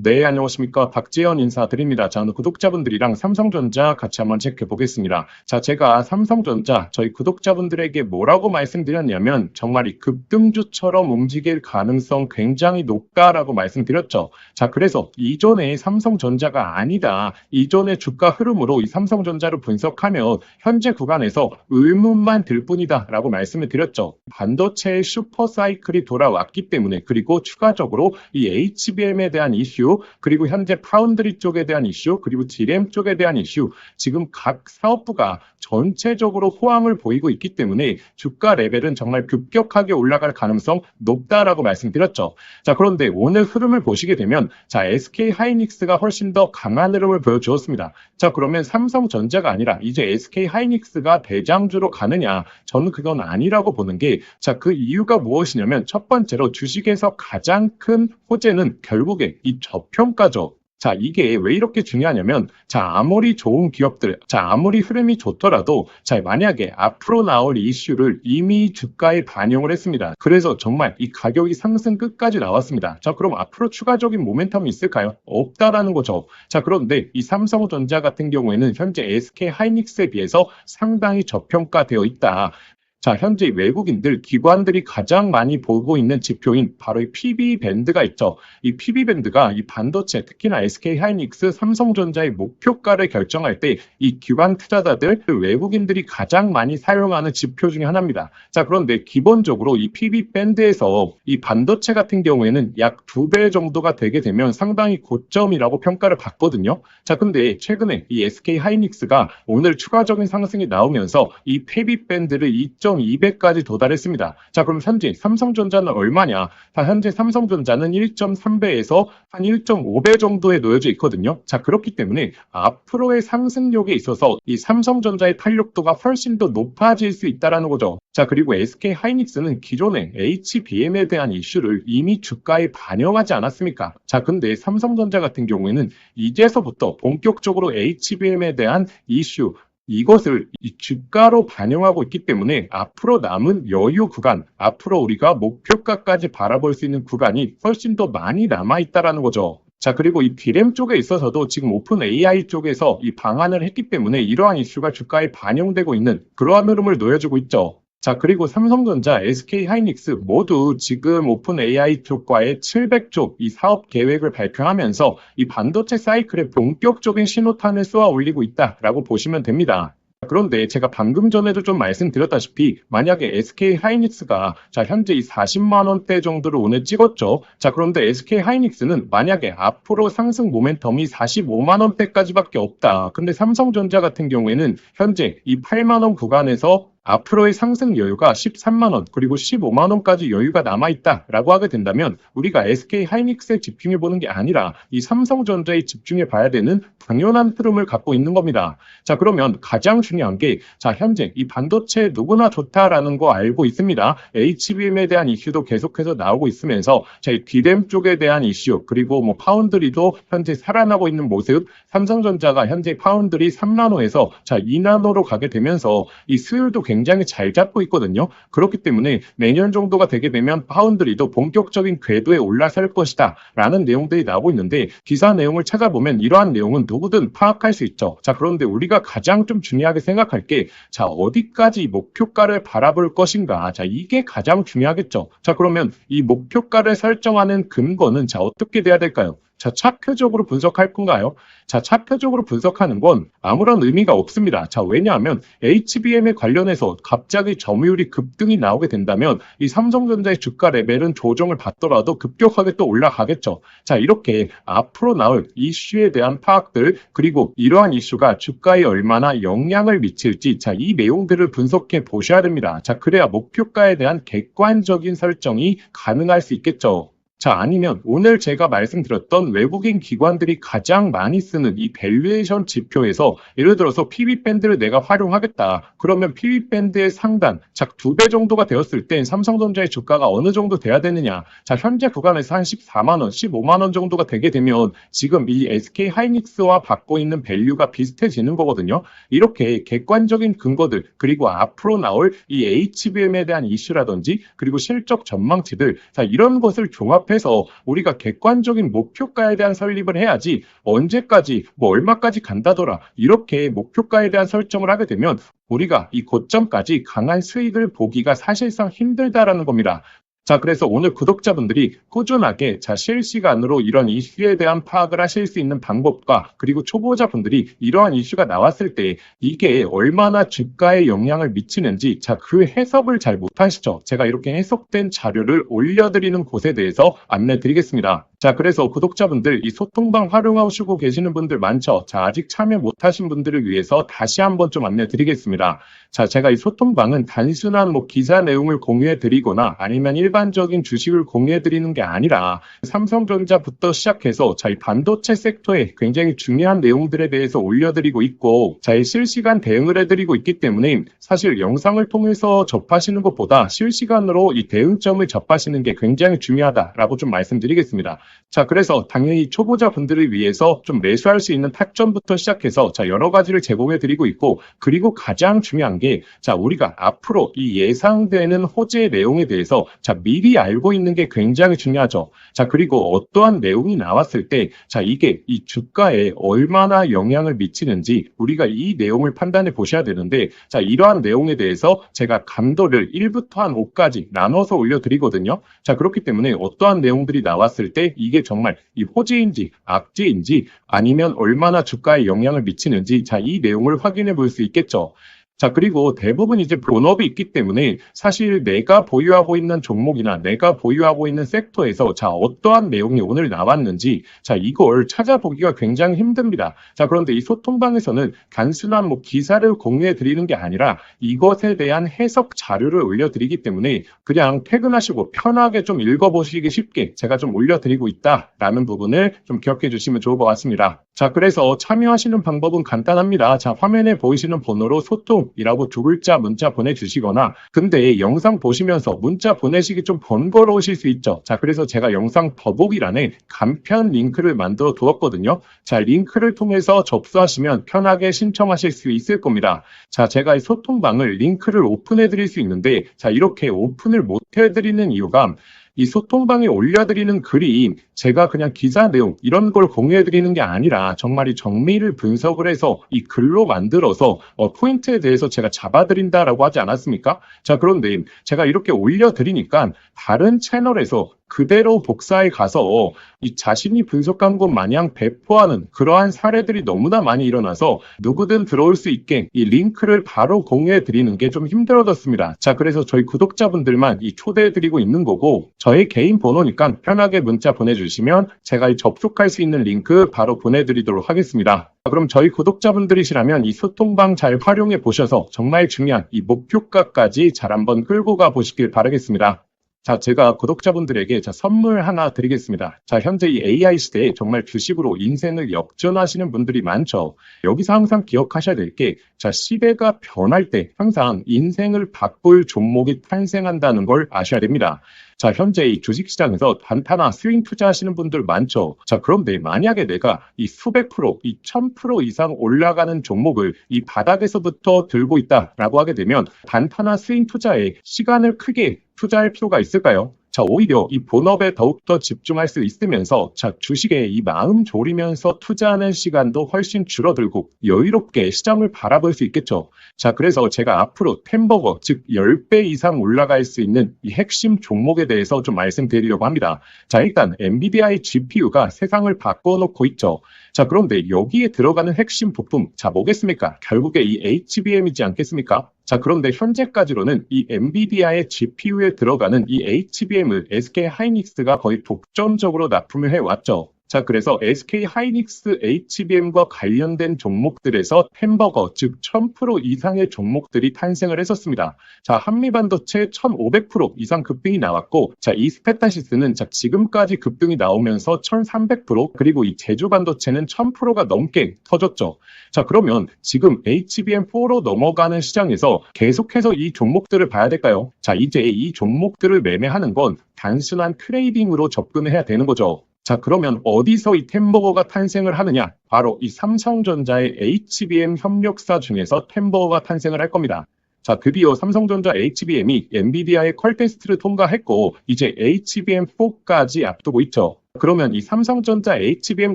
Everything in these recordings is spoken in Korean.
네, 안녕하십니까. 박재현 인사드립니다. 자, 오늘 구독자분들이랑 삼성전자 같이 한번 체크해 보겠습니다. 자, 제가 삼성전자 저희 구독자분들에게 뭐라고 말씀드렸냐면 정말 이 급등주처럼 움직일 가능성 굉장히 높다라고 말씀드렸죠. 자, 그래서 이전에 삼성전자가 아니다. 이전의 주가 흐름으로 이 삼성전자를 분석하면 현재 구간에서 의문만 들 뿐이다 라고 말씀을 드렸죠. 반도체의 슈퍼사이클이 돌아왔기 때문에, 그리고 추가적으로 이 HBM에 대한 이슈, 그리고 현재 파운드리 쪽에 대한 이슈, 그리고 D램 쪽에 대한 이슈, 지금 각 사업부가 전체적으로 호황을 보이고 있기 때문에 주가 레벨은 정말 급격하게 올라갈 가능성 높다라고 말씀드렸죠. 자, 그런데 오늘 흐름을 보시게 되면 자, SK 하이닉스가 훨씬 더 강한 흐름을 보여주었습니다. 자, 그러면 삼성전자가 아니라 이제 SK 하이닉스가 대장주로 가느냐? 저는 그건 아니라고 보는 게, 자, 그 이유가 무엇이냐면 첫 번째로 주식에서 가장 큰 호재는 결국에 이 저평가죠. 자, 이게 왜 이렇게 중요하냐면, 자, 아무리 좋은 기업들, 자, 아무리 흐름이 좋더라도, 자, 만약에 앞으로 나올 이슈를 이미 주가에 반영을 했습니다. 그래서 정말 이 가격이 상승 끝까지 나왔습니다. 자, 그럼 앞으로 추가적인 모멘텀이 있을까요? 없다라는 거죠. 자, 그런데 이 삼성전자 같은 경우에는 현재 SK 하이닉스에 비해서 상당히 저평가되어 있다. 자, 현재 외국인들, 기관들이 가장 많이 보고 있는 지표인 바로 이 PB 밴드가 있죠. 이 PB 밴드가 이 반도체, 특히나 SK 하이닉스, 삼성전자의 목표가를 결정할 때 이 기관 투자자들, 외국인들이 가장 많이 사용하는 지표 중에 하나입니다. 자, 그런데 기본적으로 이 PB 밴드에서 이 반도체 같은 경우에는 약 2배 정도가 되게 되면 상당히 고점이라고 평가를 받거든요. 자, 근데 최근에 이 SK 하이닉스가 오늘 추가적인 상승이 나오면서 이 PB 밴드를 2.2배까지 도달했습니다. 자, 그럼 현재 삼성전자는 얼마냐? 현재 삼성전자는 1.3배에서 한 1.5배 정도에 놓여져 있거든요. 자, 그렇기 때문에 앞으로의 상승력에 있어서 이 삼성전자의 탄력도가 훨씬 더 높아질 수 있다는 거죠. 자, 그리고 SK 하이닉스는 기존에 HBM에 대한 이슈를 이미 주가에 반영하지 않았습니까? 자, 근데 삼성전자 같은 경우에는 이제서부터 본격적으로 HBM에 대한 이슈, 이것을 이 주가로 반영하고 있기 때문에 앞으로 남은 여유 구간, 앞으로 우리가 목표가까지 바라볼 수 있는 구간이 훨씬 더 많이 남아있다는 거죠. 자, 그리고 이 D램 쪽에 있어서도 지금 오픈 AI 쪽에서 이 방안을 했기 때문에 이러한 이슈가 주가에 반영되고 있는 그러한 흐름을 놓여주고 있죠. 자, 그리고 삼성전자, SK 하이닉스 모두 지금 오픈 AI 쪽과의 700조 이 사업 계획을 발표하면서 이 반도체 사이클에 본격적인 신호탄을 쏘아 올리고 있다라고 보시면 됩니다. 그런데 제가 방금 전에도 좀 말씀드렸다시피 만약에 SK 하이닉스가 자, 현재 이 40만 원대 정도를 오늘 찍었죠. 자, 그런데 SK 하이닉스는 만약에 앞으로 상승 모멘텀이 45만 원대까지밖에 없다. 근데 삼성전자 같은 경우에는 현재 이 8만 원 구간에서 앞으로의 상승 여유가 13만 원 그리고 15만 원까지 여유가 남아있다라고 하게 된다면 우리가 SK 하이닉스에 집중해 보는 게 아니라 이 삼성전자에 집중해 봐야 되는 당연한 흐름을 갖고 있는 겁니다. 자, 그러면 가장 중요한 게 자, 현재 이 반도체 누구나 좋다라는 거 알고 있습니다. HBM에 대한 이슈도 계속해서 나오고 있으면서 자, 이 D램 쪽에 대한 이슈, 그리고 뭐 파운드리도 현재 살아나고 있는 모습, 삼성전자가 현재 파운드리 3나노에서 자, 2나노로 가게 되면서 이 수율도 굉장히 잘 잡고 있거든요. 그렇기 때문에 내년 정도가 되게 되면 파운드리도 본격적인 궤도에 올라설 것이다 라는 내용들이 나오고 있는데, 기사 내용을 찾아보면 이러한 내용은 누구든 파악할 수 있죠. 자, 그런데 우리가 가장 좀 중요하게 생각할 게 자, 어디까지 목표가를 바라볼 것인가, 자, 이게 가장 중요하겠죠. 자, 그러면 이 목표가를 설정하는 근거는 자, 어떻게 돼야 될까요? 자, 차표적으로 분석할 건가요? 자, 차표적으로 분석하는 건 아무런 의미가 없습니다. 자, 왜냐하면 HBM에 관련해서 갑자기 점유율이 급등이 나오게 된다면 이 삼성전자의 주가 레벨은 조정을 받더라도 급격하게 또 올라가겠죠. 자, 이렇게 앞으로 나올 이슈에 대한 파악들, 그리고 이러한 이슈가 주가에 얼마나 영향을 미칠지, 자, 이 내용들을 분석해 보셔야 됩니다. 자, 그래야 목표가에 대한 객관적인 설정이 가능할 수 있겠죠. 자, 아니면 오늘 제가 말씀드렸던 외국인 기관들이 가장 많이 쓰는 이 밸류에이션 지표에서 예를 들어서 PB밴드를 내가 활용하겠다. 그러면 PB밴드의 상단, 자, 2배 정도가 되었을 땐 삼성전자의 주가가 어느 정도 돼야 되느냐. 자, 현재 구간에서 한 14만 원, 15만 원 정도가 되게 되면 지금 이 SK 하이닉스와 받고 있는 밸류가 비슷해지는 거거든요. 이렇게 객관적인 근거들, 그리고 앞으로 나올 이 HBM에 대한 이슈라든지, 그리고 실적 전망치들, 자, 이런 것을 종합 옆에서 우리가 객관적인 목표가에 대한 설립을 해야지 언제까지 뭐 얼마까지 간다더라 이렇게 목표가에 대한 설정을 하게 되면 우리가 이 고점까지 강한 수익을 보기가 사실상 힘들다라는 겁니다. 자, 그래서 오늘 구독자분들이 꾸준하게 실시간으로 이런 이슈에 대한 파악을 하실 수 있는 방법과 그리고 초보자분들이 이러한 이슈가 나왔을 때 이게 얼마나 주가에 영향을 미치는지 그 해석을 잘 못하시죠. 제가 이렇게 해석된 자료를 올려드리는 곳에 대해서 안내 드리겠습니다. 자, 그래서 구독자분들 이 소통방 활용하시고 계시는 분들 많죠. 자, 아직 참여 못하신 분들을 위해서 다시 한번 좀 안내 드리겠습니다. 자, 제가 이 소통방은 단순한 기사 내용을 공유해 드리거나 아니면 일반적인 주식을 공유해 드리는 게 아니라 삼성전자부터 시작해서 이 반도체 섹터에 굉장히 중요한 내용들에 대해서 올려드리고 있고 이 실시간 대응을 해드리고 있기 때문에 사실 영상을 통해서 접하시는 것보다 실시간으로 이 대응점을 접하시는 게 굉장히 중요하다라고 좀 말씀드리겠습니다. 자, 그래서 당연히 초보자분들을 위해서 좀 매수할 수 있는 타점부터 시작해서 여러 가지를 제공해 드리고 있고 그리고 가장 중요한 게 우리가 앞으로 이 예상되는 호재 내용에 대해서 미리 알고 있는 게 굉장히 중요하죠. 자, 그리고 어떠한 내용이 나왔을 때 이게 이 주가에 얼마나 영향을 미치는지 우리가 이 내용을 판단해 보셔야 되는데 이러한 내용에 대해서 제가 감도를 1부터 한 5까지 나눠서 올려드리거든요. 자, 그렇기 때문에 어떠한 내용들이 나왔을 때 이게 정말 이 호재인지 악재인지 아니면 얼마나 주가에 영향을 미치는지 이 내용을 확인해 볼 수 있겠죠. 자, 그리고 대부분 이제 본업이 있기 때문에 사실 내가 보유하고 있는 종목이나 내가 보유하고 있는 섹터에서 어떠한 내용이 오늘 나왔는지 이걸 찾아보기가 굉장히 힘듭니다. 자, 그런데 이 소통방에서는 단순한 기사를 공유해 드리는 게 아니라 이것에 대한 해석 자료를 올려드리기 때문에 그냥 퇴근하시고 편하게 좀 읽어보시기 쉽게 제가 좀 올려드리고 있다라는 부분을 좀 기억해 주시면 좋을 것 같습니다. 자, 그래서 참여하시는 방법은 간단합니다. 자, 화면에 보이시는 번호로 소통이라고 2글자 문자 보내주시거나 근데 영상 보시면서 문자 보내시기 좀 번거로우실 수 있죠. 자, 그래서 제가 영상 더보기란에 간편 링크를 만들어 두었거든요. 자, 링크를 통해서 접수하시면 편하게 신청하실 수 있을 겁니다. 자, 제가 이 소통방을 링크를 오픈해 드릴 수 있는데 이렇게 오픈을 못 해드리는 이유가 이 소통방에 올려드리는 글이 제가 그냥 기사 내용 이런 걸 공유해드리는 게 아니라 정말 이 정밀을 분석을 해서 이 글로 만들어서 포인트에 대해서 제가 잡아드린다라고 하지 않았습니까? 자, 그런데 제가 이렇게 올려드리니까 다른 채널에서 그대로 복사해 가서 이 자신이 분석한 것 마냥 배포하는 그러한 사례들이 너무나 많이 일어나서 누구든 들어올 수 있게 이 링크를 바로 공유해 드리는 게 좀 힘들어졌습니다. 자, 그래서 저희 구독자분들만 이 초대해 드리고 있는 거고 저희 개인 번호니까 편하게 문자 보내주시면 제가 이 접속할 수 있는 링크 바로 보내드리도록 하겠습니다. 그럼 저희 구독자분들이시라면 이 소통방 잘 활용해 보셔서 정말 중요한 이 목표가까지 잘 한번 끌고 가 보시길 바라겠습니다. 자, 제가 구독자분들에게 선물 하나 드리겠습니다. 자, 현재 이 AI 시대에 정말 주식으로 인생을 역전하시는 분들이 많죠. 여기서 항상 기억하셔야 될 게, 시대가 변할 때 항상 인생을 바꿀 종목이 탄생한다는 걸 아셔야 됩니다. 자, 현재 이 주식시장에서 단타나 스윙 투자하시는 분들 많죠. 자, 그런데 만약에 내가 이 수백 프로, 이 1000% 이상 올라가는 종목을 이 바닥에서부터 들고 있다라고 하게 되면 단타나 스윙 투자에 시간을 크게 투자할 필요가 있을까요? 자, 오히려 이 본업에 더욱더 집중할 수 있으면서 주식에 이 마음 졸이면서 투자하는 시간도 훨씬 줄어들고 여유롭게 시장을 바라볼 수 있겠죠. 자, 그래서 제가 앞으로 템버거, 즉 10배 이상 올라갈 수 있는 이 핵심 종목에 대해서 좀 말씀드리려고 합니다. 자, 일단 엔비디아의 GPU가 세상을 바꿔놓고 있죠. 자, 그런데 여기에 들어가는 핵심 부품, 뭐겠습니까? 결국에 이 HBM이지 않겠습니까? 자, 그런데 현재까지로는 이 엔비디아의 GPU에 들어가는 이 HBM을 SK 하이닉스가 거의 독점적으로 납품을 해왔죠. 자, 그래서 SK 하이닉스 HBM과 관련된 종목들에서 햄버거, 즉 1000% 이상의 종목들이 탄생을 했었습니다. 자, 한미반도체 1500% 이상 급등이 나왔고, 자, 이 스페타시스는 지금까지 급등이 나오면서 1300%, 그리고 이 제주반도체는 1000%가 넘게 터졌죠. 자, 그러면 지금 HBM4로 넘어가는 시장에서 계속해서 이 종목들을 봐야 될까요? 자, 이제 이 종목들을 매매하는 건 단순한 트레이딩으로 접근을 해야 되는 거죠. 자, 그러면 어디서 이 템버거가 탄생을 하느냐? 바로 이 삼성전자의 HBM 협력사 중에서 템버거가 탄생을 할 겁니다. 자, 드디어 삼성전자 HBM이 엔비디아의 퀄 테스트를 통과했고 이제 HBM4까지 앞두고 있죠. 그러면 이 삼성전자 HBM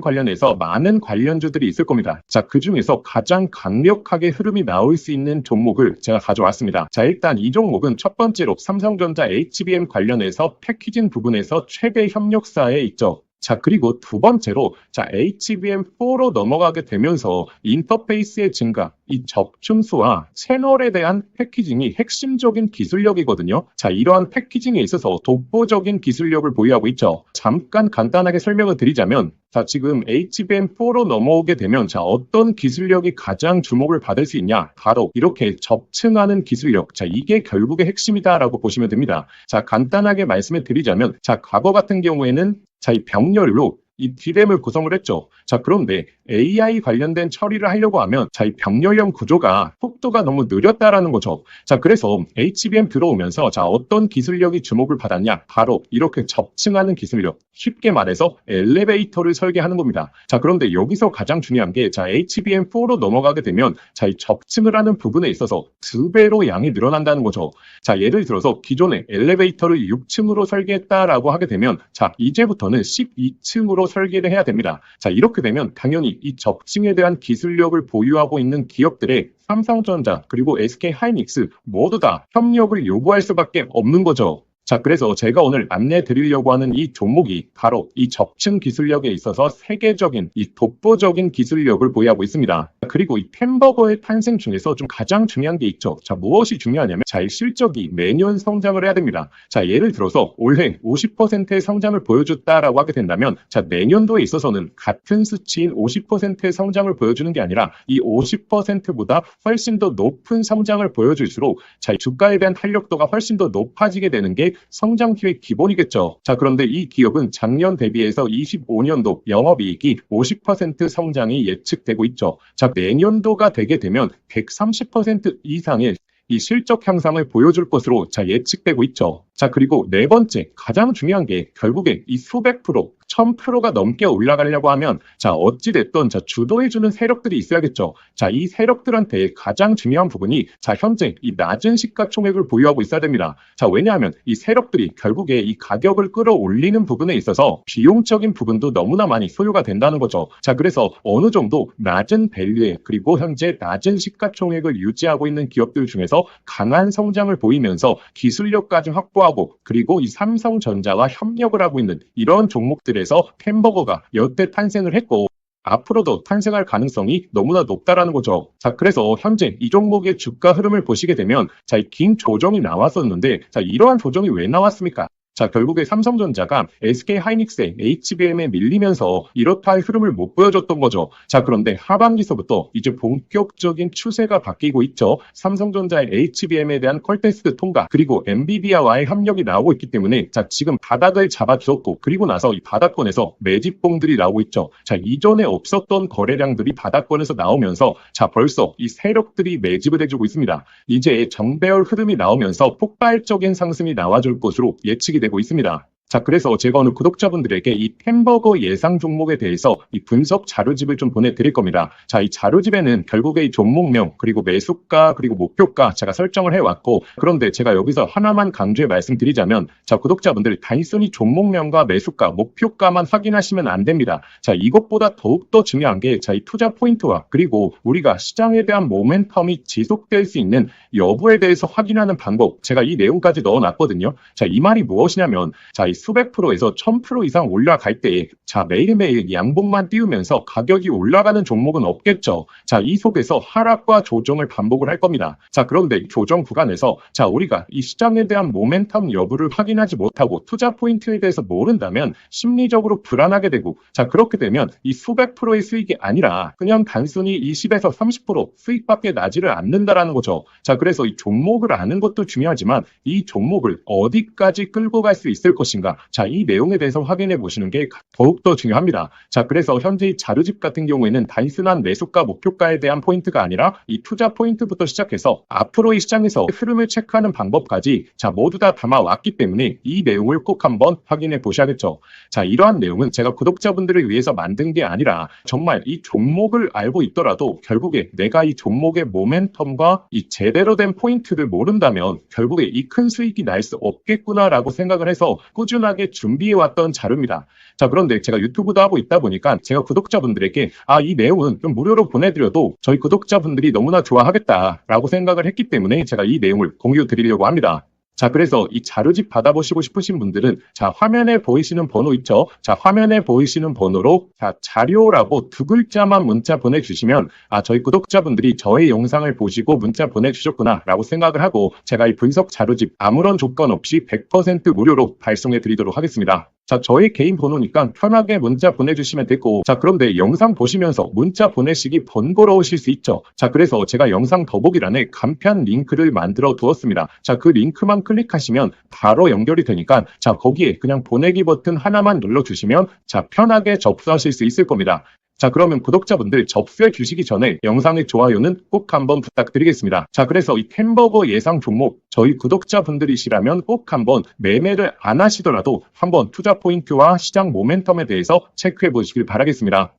관련해서 많은 관련주들이 있을 겁니다. 자, 그 중에서 가장 강력하게 흐름이 나올 수 있는 종목을 제가 가져왔습니다. 자, 일단 이 종목은 첫 번째로 삼성전자 HBM 관련해서 패키징 부분에서 최대 협력사에 있죠. 자, 그리고 두 번째로, 자, HBM4로 넘어가게 되면서 인터페이스의 증가, 이 접춤수와 채널에 대한 패키징이 핵심적인 기술력이거든요. 자, 이러한 패키징에 있어서 독보적인 기술력을 보유하고 있죠. 잠깐 간단하게 설명을 드리자면, 자, 지금 HBM4로 넘어오게 되면, 자, 어떤 기술력이 가장 주목을 받을 수 있냐? 바로 이렇게 접층하는 기술력. 자, 이게 결국의 핵심이다라고 보시면 됩니다. 자, 간단하게 말씀을 드리자면, 자, 과거 같은 경우에는 자, 이 병렬로 이 D램을 구성을 했죠. 자, 그런데 AI 관련된 처리를 하려고 하면 자, 이 병렬형 구조가 속도가 너무 느렸다라는 거죠. 자, 그래서 HBM 들어오면서 자, 어떤 기술력이 주목을 받았냐? 바로 이렇게 접층하는 기술력. 쉽게 말해서 엘리베이터를 설계하는 겁니다. 자, 그런데 여기서 가장 중요한 게 자, HBM4로 넘어가게 되면 자, 이 접층을 하는 부분에 있어서 2배로 양이 늘어난다는 거죠. 자, 예를 들어서 기존에 엘리베이터를 6층으로 설계했다라고 하게 되면 자, 이제부터는 12층으로 설계를 해야 됩니다. 자, 이렇게 되면 당연히 이 접층에 대한 기술력을 보유하고 있는 기업들의 삼성전자 그리고 SK하이닉스 모두 다 협력을 요구할 수밖에 없는 거죠. 자, 그래서 제가 오늘 안내 드리려고 하는 이 종목이 바로 이 접층 기술력에 있어서 세계적인 이 독보적인 기술력을 보유하고 있습니다. 그리고 이 햄버거의 탄생 중에서 좀 가장 중요한 게 있죠. 자, 무엇이 중요하냐면 자, 이 실적이 매년 성장을 해야 됩니다. 자, 예를 들어서 올해 50%의 성장을 보여줬다라고 하게 된다면 자, 내년도에 있어서는 같은 수치인 50%의 성장을 보여주는 게 아니라 이 50%보다 훨씬 더 높은 성장을 보여줄수록 자, 이 주가에 대한 탄력도가 훨씬 더 높아지게 되는 게 성장 기획 기본이겠죠. 자, 그런데 이 기업은 작년 대비해서 25년도 영업이익이 50% 성장이 예측되고 있죠. 자, 내년도가 되게 되면 130% 이상의 이 실적 향상을 보여줄 것으로 자, 예측되고 있죠. 자, 그리고 네 번째 가장 중요한 게 결국에 이 수백 프로 1000%가 넘게 올라가려고 하면 자, 어찌됐든 자, 주도해주는 세력들이 있어야겠죠. 자, 이 세력들한테 가장 중요한 부분이 자, 현재 이 낮은 시가총액을 보유하고 있어야 됩니다. 자, 왜냐하면 이 세력들이 결국에 이 가격을 끌어올리는 부분에 있어서 비용적인 부분도 너무나 많이 소요가 된다는 거죠. 자, 그래서 어느 정도 낮은 밸류에 그리고 현재 낮은 시가총액을 유지하고 있는 기업들 중에서 강한 성장을 보이면서 기술력까지 확보하고 그리고 이 삼성전자와 협력을 하고 있는 이런 종목들에서 햄버거가 여태 탄생을 했고 앞으로도 탄생할 가능성이 너무나 높다라는 거죠. 자, 그래서 현재 이 종목의 주가 흐름을 보시게 되면 자, 이 긴 조정이 나왔었는데 자, 이러한 조정이 왜 나왔습니까? 자, 결국에 삼성전자가 SK하이닉스의 HBM에 밀리면서 이렇다 할 흐름을 못 보여줬던 거죠. 자, 그런데 하반기서부터 이제 본격적인 추세가 바뀌고 있죠. 삼성전자의 HBM에 대한 퀄 테스트 통과, 그리고 엔비디아와의 협력이 나오고 있기 때문에 자, 지금 바닥을 잡아주었고, 그리고 나서 이 바닥권에서 매집봉들이 나오고 있죠. 자, 이전에 없었던 거래량들이 바닥권에서 나오면서 자, 벌써 이 세력들이 매집을 해주고 있습니다. 이제 정배열 흐름이 나오면서 폭발적인 상승이 나와줄 것으로 예측이 되고 있습니다. 자, 그래서 제가 오늘 구독자분들에게 이 햄버거 예상 종목에 대해서 이 분석 자료집을 좀 보내드릴 겁니다. 자, 이 자료집에는 결국에 이 종목명, 그리고 매수가, 그리고 목표가 제가 설정을 해왔고, 그런데 제가 여기서 하나만 강조해 말씀드리자면, 자, 구독자분들 단순히 종목명과 매수가, 목표가만 확인하시면 안 됩니다. 자, 이것보다 더욱더 중요한 게, 자, 이 투자 포인트와, 그리고 우리가 시장에 대한 모멘텀이 지속될 수 있는 여부에 대해서 확인하는 방법, 제가 이 내용까지 넣어놨거든요. 자, 이 말이 무엇이냐면, 자, 이 수백 프로에서 1000% 이상 올라갈 때, 자, 매일매일 양봉만 띄우면서 가격이 올라가는 종목은 없겠죠. 자, 이 속에서 하락과 조정을 반복을 할 겁니다. 자, 그런데 조정 구간에서, 자, 우리가 이 시장에 대한 모멘텀 여부를 확인하지 못하고 투자 포인트에 대해서 모른다면 심리적으로 불안하게 되고, 자, 그렇게 되면 이 수백 프로의 수익이 아니라 그냥 단순히 20에서 30% 수익밖에 나지를 않는다라는 거죠. 자, 그래서 이 종목을 아는 것도 중요하지만 이 종목을 어디까지 끌고 갈 수 있을 것인가? 것인가? 자, 이 내용에 대해서 확인해 보시는 게 더욱더 중요합니다. 자, 그래서 현재 이 자료집 같은 경우에는 단순한 매수가 목표가에 대한 포인트가 아니라 이 투자 포인트부터 시작해서 앞으로 이 시장에서 흐름을 체크하는 방법까지 자, 모두 다 담아왔기 때문에 이 내용을 꼭 한번 확인해 보셔야겠죠. 자, 이러한 내용은 제가 구독자분들을 위해서 만든 게 아니라 정말 이 종목을 알고 있더라도 결국에 내가 이 종목의 모멘텀과 이 제대로 된 포인트를 모른다면 결국에 이 큰 수익이 날 수 없겠구나라고 생각을 해서 꾸준하게 준비해왔던 자료입니다. 자, 그런데 제가 유튜브도 하고 있다 보니까 제가 구독자분들에게 이 내용은 좀 무료로 보내드려도 저희 구독자분들이 너무나 좋아하겠다라고 생각을 했기 때문에 제가 이 내용을 공유 드리려고 합니다. 자, 그래서 이 자료집 받아보시고 싶으신 분들은 자, 화면에 보이시는 번호 있죠? 자, 화면에 보이시는 번호로 자, 자료라고 두 글자만 문자 보내주시면 저희 구독자분들이 저의 영상을 보시고 문자 보내주셨구나 라고 생각을 하고 제가 이 분석 자료집 아무런 조건 없이 100% 무료로 발송해 드리도록 하겠습니다. 자, 저의 개인 번호니까 편하게 문자 보내주시면 되고, 자, 그런데 영상 보시면서 문자 보내시기 번거로우실 수 있죠. 자, 그래서 제가 영상 더보기란에 간편 링크를 만들어 두었습니다. 자, 그 링크만 클릭하시면 바로 연결이 되니까, 자, 거기에 그냥 보내기 버튼 하나만 눌러주시면, 자, 편하게 접수하실 수 있을 겁니다. 자, 그러면 구독자분들 접수해 주시기 전에 영상의 좋아요는 꼭 한번 부탁드리겠습니다. 자, 그래서 이 캔버거 예상 종목 저희 구독자분들이시라면 꼭 한번 매매를 안 하시더라도 한번 투자 포인트와 시장 모멘텀에 대해서 체크해 보시길 바라겠습니다.